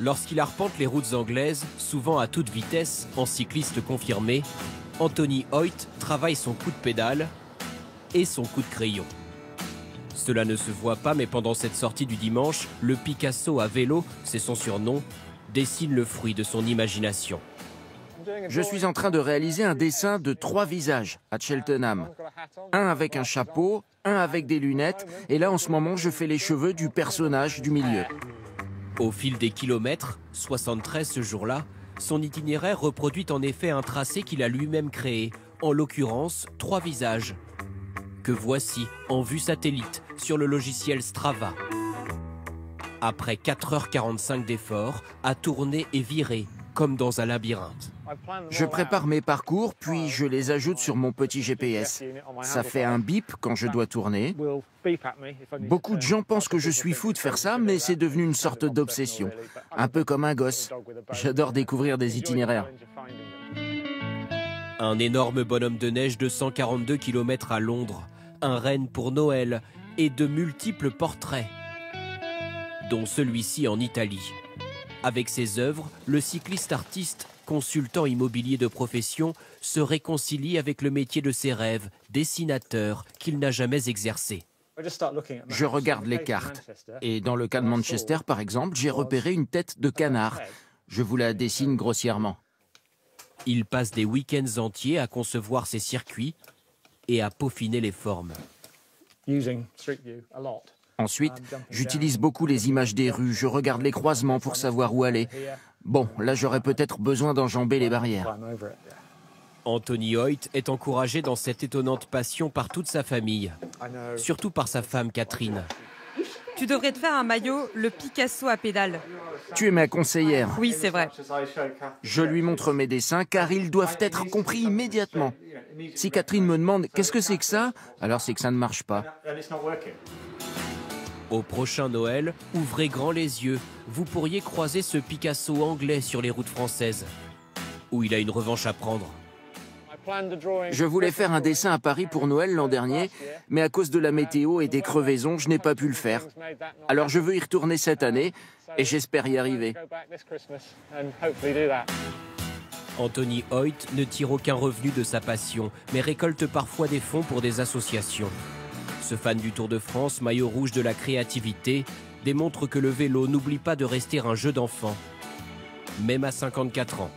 Lorsqu'il arpente les routes anglaises, souvent à toute vitesse, en cycliste confirmé, Anthony Hoyt travaille son coup de pédale et son coup de crayon. Cela ne se voit pas, mais pendant cette sortie du dimanche, le Picasso à vélo, c'est son surnom, dessine le fruit de son imagination. Je suis en train de réaliser un dessin de 3 visages à Cheltenham. Un avec un chapeau, un avec des lunettes, et là en ce moment je fais les cheveux du personnage du milieu. Au fil des kilomètres, 73 ce jour-là, son itinéraire reproduit en effet un tracé qu'il a lui-même créé, en l'occurrence 3 visages, que voici en vue satellite sur le logiciel Strava. Après 4h45 d'efforts, à tourner et virer, comme dans un labyrinthe. Je prépare mes parcours, puis je les ajoute sur mon petit GPS. Ça fait un bip quand je dois tourner. Beaucoup de gens pensent que je suis fou de faire ça, mais c'est devenu une sorte d'obsession. Un peu comme un gosse. J'adore découvrir des itinéraires. Un énorme bonhomme de neige de 142 km à Londres, un renne pour Noël et de multiples portraits, dont celui-ci en Italie. Avec ses œuvres, le cycliste artiste, consultant immobilier de profession, se réconcilie avec le métier de ses rêves, dessinateur, qu'il n'a jamais exercé. Je regarde les cartes. Et dans le cas de Manchester, par exemple, j'ai repéré une tête de canard. Je vous la dessine grossièrement. Il passe des week-ends entiers à concevoir ses circuits et à peaufiner les formes. Ensuite, j'utilise beaucoup les images des rues, je regarde les croisements pour savoir où aller. Bon, là j'aurais peut-être besoin d'enjamber les barrières. Anthony Hoyt est encouragé dans cette étonnante passion par toute sa famille, surtout par sa femme Catherine. Tu devrais te faire un maillot, le Picasso à pédales. Tu es ma conseillère. Oui, c'est vrai. Je lui montre mes dessins car ils doivent être compris immédiatement. Si Catherine me demande « qu'est-ce que c'est que ça ?», alors c'est que ça ne marche pas. Au prochain Noël, ouvrez grand les yeux. Vous pourriez croiser ce Picasso anglais sur les routes françaises, où il a une revanche à prendre. Je voulais faire un dessin à Paris pour Noël l'an dernier, mais à cause de la météo et des crevaisons, je n'ai pas pu le faire. Alors je veux y retourner cette année et j'espère y arriver. Anthony Hoyt ne tire aucun revenu de sa passion, mais récolte parfois des fonds pour des associations. Ce fan du Tour de France, maillot rouge de la créativité, démontre que le vélo n'oublie pas de rester un jeu d'enfant, même à 54 ans.